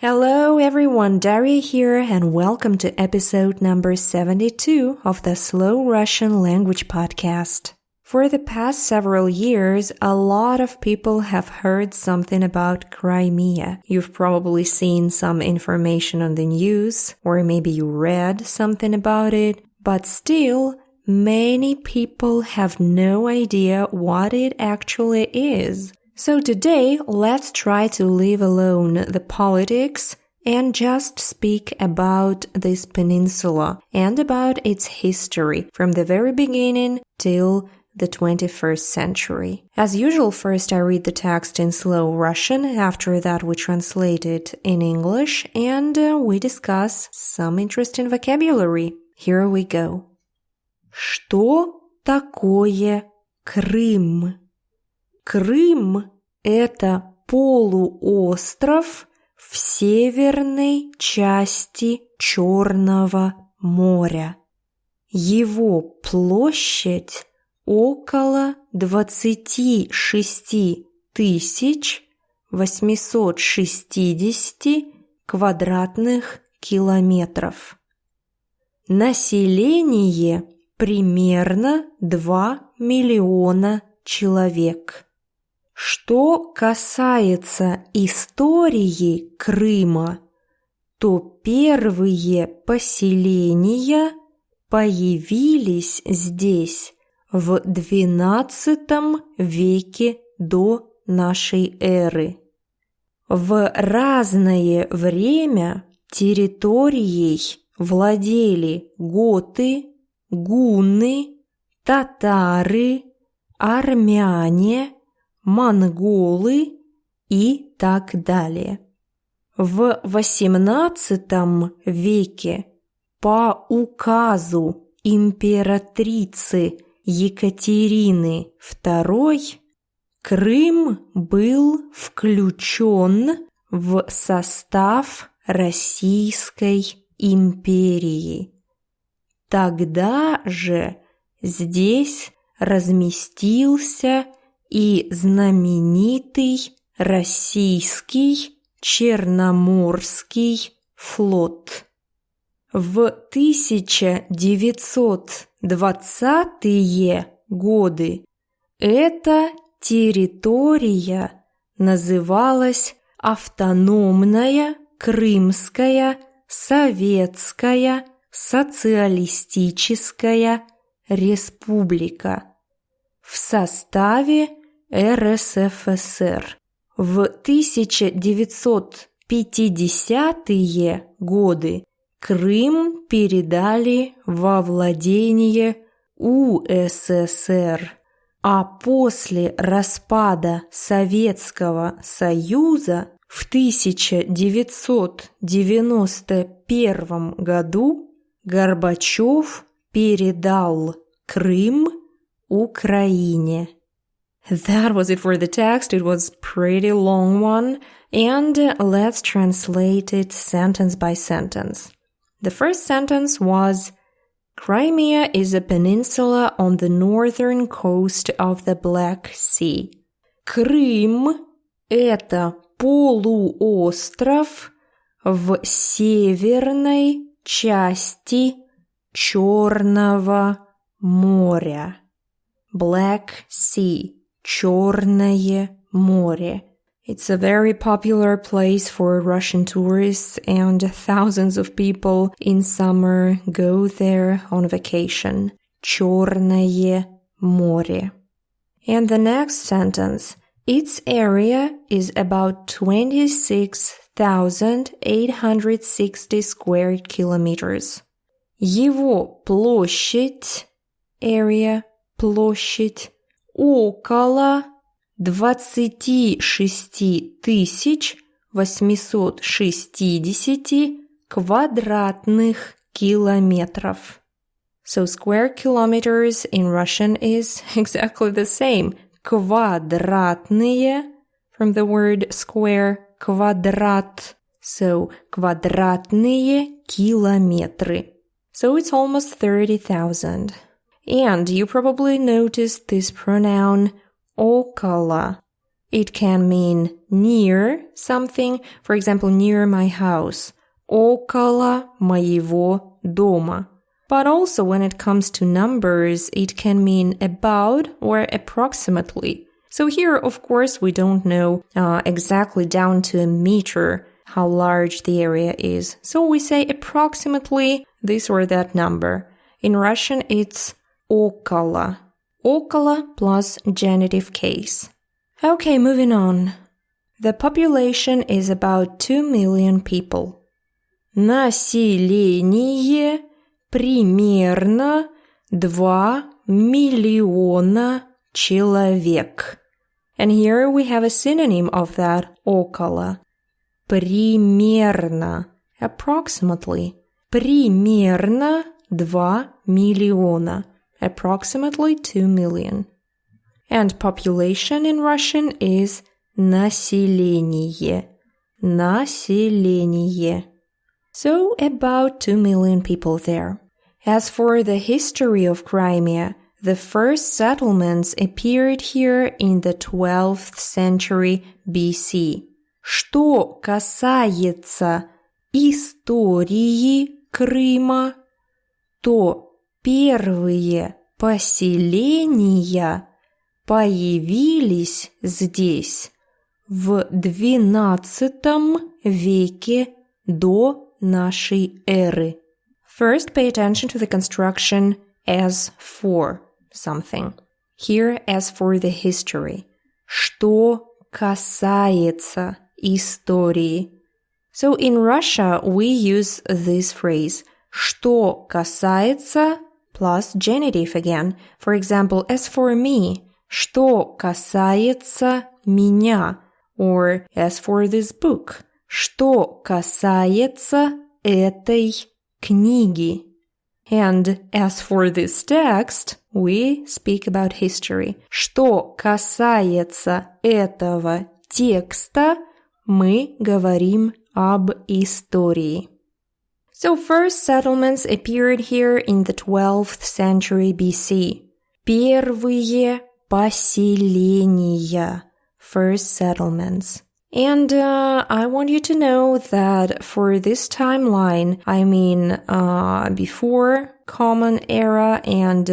Hello everyone, Daria here and welcome to episode number 72 of the Slow Russian Language Podcast. For the past several years, a lot of people have heard something about Crimea. You've probably seen some information on the news, or maybe you read something about it, but still, many people have no idea what it actually is. So today, let's try to leave alone the politics and just speak about this peninsula and about its history from the very beginning till the 21st century. As usual, first I read the text in slow Russian, after that we translate it in English, and we discuss some interesting vocabulary. Here we go. Что такое Крым? Крым – это полуостров в северной части Чёрного моря. Его площадь около 26 860 квадратных километров. Население примерно 2 миллиона человек. Что касается истории Крыма, то первые поселения появились здесь в XII веке до нашей эры. В разное время территорией владели готы, гунны, татары, армяне, монголы и так далее. В XVIII веке по указу императрицы Екатерины Второй Крым был включен в состав Российской империи. Тогда же здесь разместился и знаменитый российский Черноморский флот. В 1920-е годы эта территория называлась Автономная Крымская Советская Социалистическая Республика в составе РСФСР. В 1950-е годы Крым передали во владение УССР, а после распада Советского Союза в 1991 году Горбачев передал Крым Украине. That was it for the text. It was a pretty long one. And let's translate it sentence by sentence. The first sentence was, Crimea is a peninsula on the northern coast of the Black Sea. Крым – это полуостров в северной части Чёрного моря. Black Sea. Чёрное море. It's a very popular place for Russian tourists, and thousands of people in summer go there on vacation. Чёрное море. And the next sentence. Its area is about 26,860 square kilometers. Его площадь, area, площадь, около 26 860 квадратных километров. So square kilometers in Russian is exactly the same. Квадратные, from the word square, квадрат. So квадратные километры. So it's almost 30,000. And you probably noticed this pronoun около. It can mean near something, for example, near my house, около моего дома. But also when it comes to numbers, it can mean about or approximately. So here, of course, we don't know exactly down to a meter how large the area is. So we say approximately this or that number. In Russian, it's около. Около plus genitive case. Okay, moving on. The population is about 2 million people. Население примерно 2 миллиона человек. And here we have a synonym of that, около. Примерно, approximately. Примерно 2 миллиона, approximately 2 million. And population in Russian is население. Население. So about 2 million people there. As for the history of Crimea, the first settlements appeared here in the 12th century BC. Что касается истории Крыма, то первые поселения появились здесь в XII веке до нашей эры. First, pay attention to the construction as for something. Here, as for the history. Что касается истории. So in Russia, we use this phrase что касается plus genitive again. For example, as for me, что касается меня. Or as for this book, что касается этой книги. And as for this text, we speak about history. Что касается этого текста, мы говорим об истории. So first settlements appeared here in the 12th century BC. Первые поселения. First settlements. And I want you to know that for this timeline, I mean before Common Era and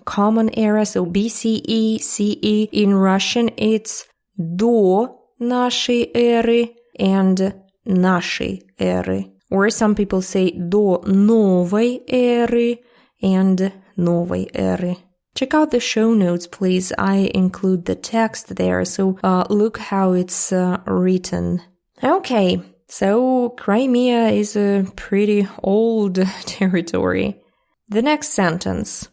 Common Era, so BCE, CE, in Russian it's до нашей эры and нашей эры. Or some people say до новой эры and новой эры. Check out the show notes, please. I include the text there, so look how it's written. Okay, so Crimea is a pretty old territory. The next sentence.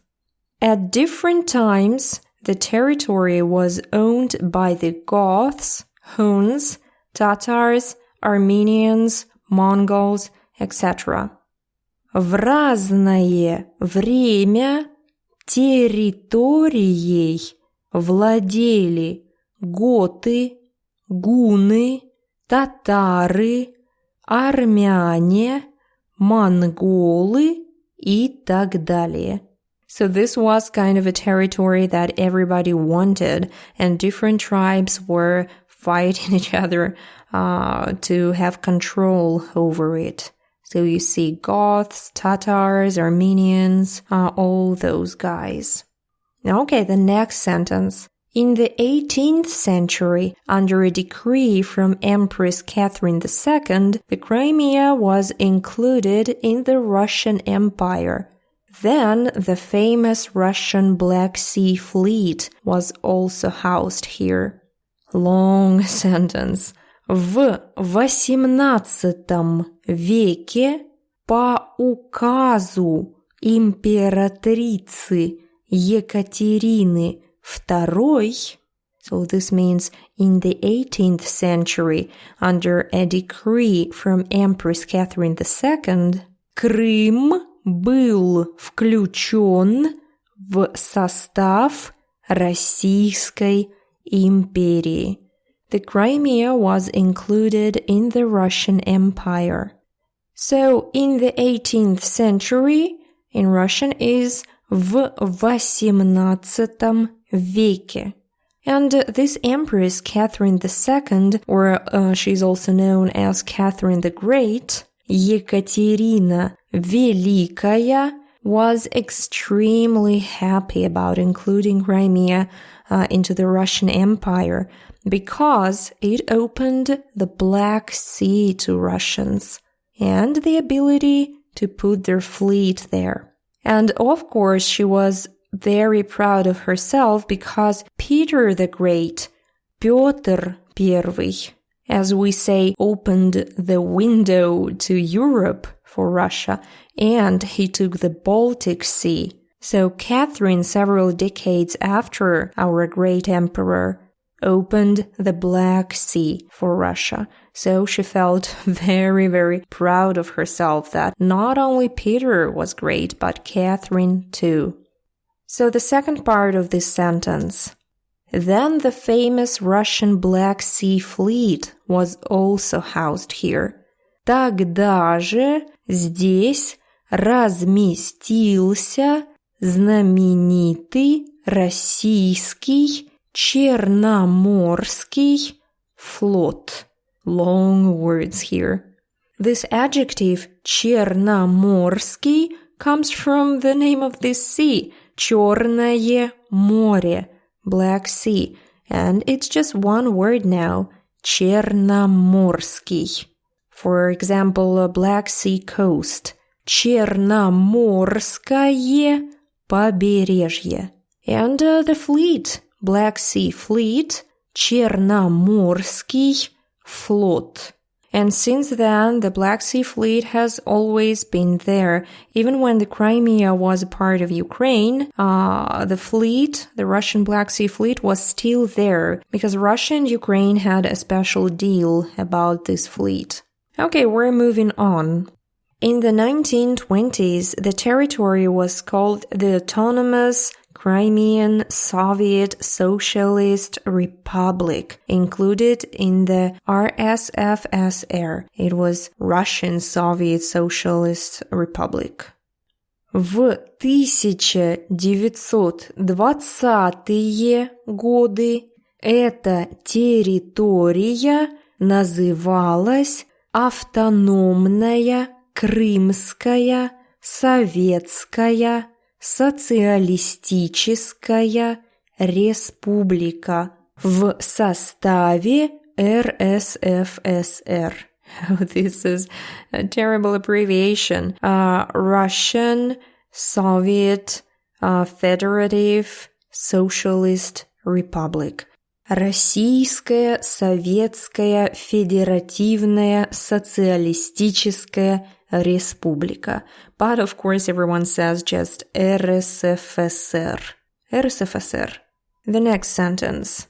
At different times, the territory was owned by the Goths, Huns, Tatars, Armenians, Mongols, etc. В разное время территорией владели готы, гунны, татары, армяне, монголы и так далее. So this was kind of a territory that everybody wanted, and different tribes were fighting each other to have control over it. So you see Goths, Tatars, Armenians, all those guys. Okay, the next sentence. In the 18th century, under a decree from Empress Catherine II, the Crimea was included in the Russian Empire. Then the famous Russian Black Sea Fleet was also housed here. Long sentence. В XVIII веке по указу императрицы Екатерины Второй, so this means in the 18th century, under a decree from Empress Catherine II, Крым был включен в состав Российской империи. The Crimea was included in the Russian Empire. So, in the 18th century, in Russian is в XVIII веке. And this empress, Catherine II, or she's also known as Catherine the Great, Екатерина Великая, was extremely happy about including Crimea into the Russian Empire because it opened the Black Sea to Russians and the ability to put their fleet there. And of course, she was very proud of herself because Peter the Great, Петр Первый, as we say, opened the window to Europe for Russia, and he took the Baltic Sea. So Catherine, several decades after our great emperor, opened the Black Sea for Russia. So she felt very, very proud of herself that not only Peter was great, but Catherine too. So the second part of this sentence. Then the famous Russian Black Sea Fleet was also housed here. Тогда же здесь разместился знаменитый российский Черноморский флот. Long words here. This adjective, Черноморский, comes from the name of this sea, Чёрное море, Black Sea, and it's just one word now, Черноморский. For example, Black Sea coast, Черноморское побережье. And the fleet, Black Sea Fleet, Черноморский флот. And since then, the Black Sea Fleet has always been there. Even when the Crimea was a part of Ukraine, the fleet, the Russian Black Sea Fleet, was still there because Russia and Ukraine had a special deal about this fleet. Okay, we're moving on. In the 1920s, the territory was called the Autonomous Crimean Soviet Socialist Republic, included in the RSFSR. It was Russian Soviet Socialist Republic. В 1920-е годы эта территория называлась Автономная Крымская Советская Социалистическая Республика в составе РСФСР. This is a terrible abbreviation. Russian Soviet Federative Socialist Republic. Российская Советская Федеративная Социалистическая Республика. But of course everyone says just РСФСР. РСФСР. The next sentence.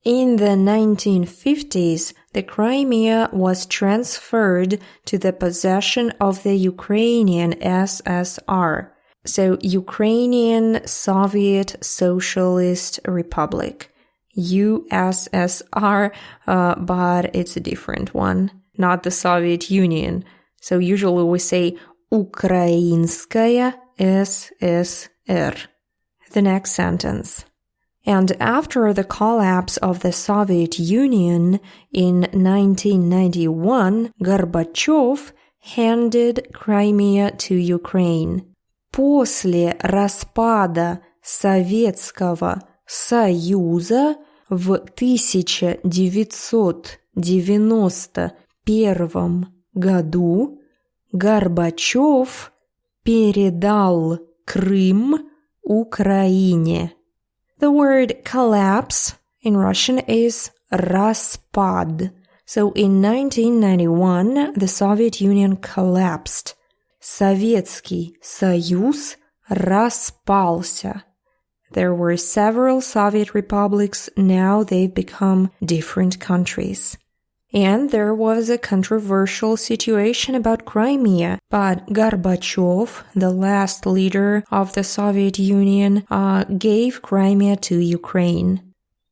In the 1950s, the Crimea was transferred to the possession of the Ukrainian SSR. So Ukrainian Soviet Socialist Republic. USSR, but it's a different one, not the Soviet Union. So usually we say Украинская ССР. The next sentence. And after the collapse of the Soviet Union in 1991, Gorbachev handed Crimea to Ukraine. После распада Советского Союза в 1991 году Горбачев передал Крым Украине. The word collapse in Russian is распад. So in 1991, the Soviet Union collapsed. Советский Союз распался. There were several Soviet republics, now they've become different countries. And there was a controversial situation about Crimea, but Gorbachev, the last leader of the Soviet Union, gave Crimea to Ukraine.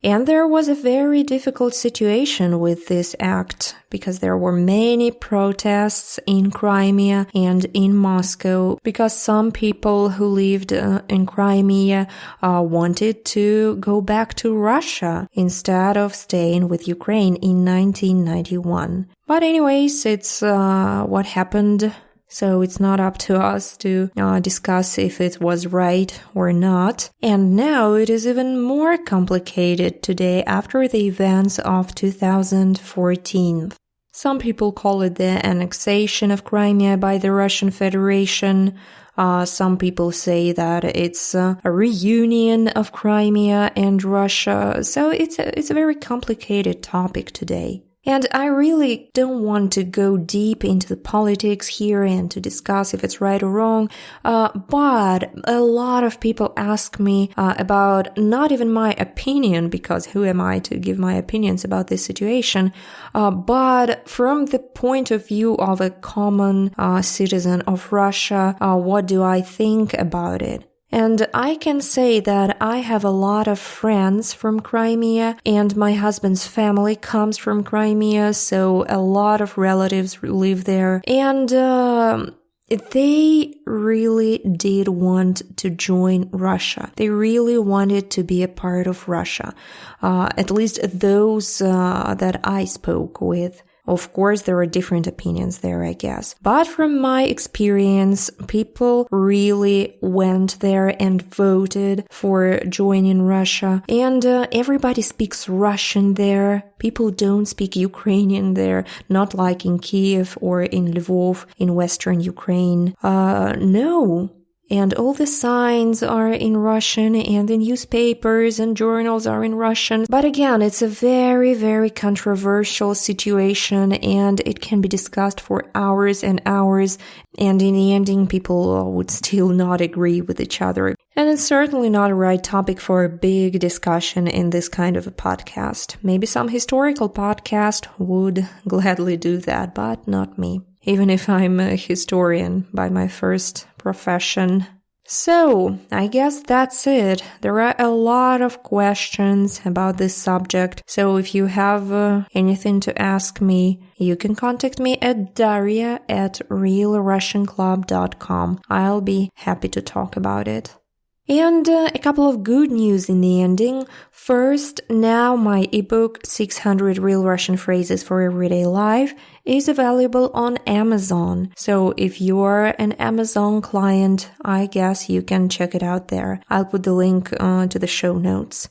And there was a very difficult situation with this act because there were many protests in Crimea and in Moscow because some people who lived in Crimea wanted to go back to Russia instead of staying with Ukraine in 1991. But anyways, it's what happened. So it's not up to us to discuss if it was right or not. And now it is even more complicated today after the events of 2014. Some people call it the annexation of Crimea by the Russian Federation. Some people say that it's a reunion of Crimea and Russia. So it's a very complicated topic today. And I really don't want to go deep into the politics here and to discuss if it's right or wrong, but a lot of people ask me about not even my opinion, because who am I to give my opinions about this situation, but from the point of view of a common citizen of Russia, what do I think about it? And I can say that I have a lot of friends from Crimea, and my husband's family comes from Crimea, so a lot of relatives live there. And they really did want to join Russia. They really wanted to be a part of Russia, at least those that I spoke with. Of course, there are different opinions there, I guess. But from my experience, people really went there and voted for joining Russia. And everybody speaks Russian there. People don't speak Ukrainian there, not like in Kiev or in Lvov in western Ukraine. No. And all the signs are in Russian, and the newspapers and journals are in Russian. But again, it's a very, very controversial situation, and it can be discussed for hours and hours. And in the ending, people would still not agree with each other. And it's certainly not a right topic for a big discussion in this kind of a podcast. Maybe some historical podcast would gladly do that, but not me. Even if I'm a historian by my first profession. So, I guess that's it. There are a lot of questions about this subject. So if you have anything to ask me, you can contact me at daria@realrussianclub.com. I'll be happy to talk about it. And a couple of good news in the ending. First, now my ebook 600 Real Russian Phrases for Everyday Life is available on Amazon. So if you're an Amazon client, I guess you can check it out there. I'll put the link to the show notes.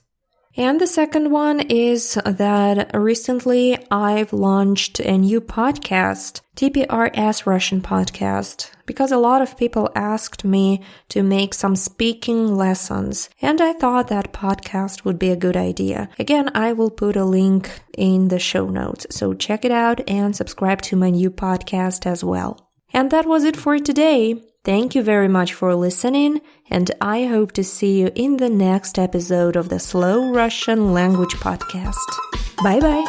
And the second one is that recently I've launched a new podcast, TPRS Russian Podcast, because a lot of people asked me to make some speaking lessons, and I thought that podcast would be a good idea. Again, I will put a link in the show notes, so check it out and subscribe to my new podcast as well. And that was it for today. Thank you very much for listening, and I hope to see you in the next episode of the Slow Russian Language Podcast. Bye-bye!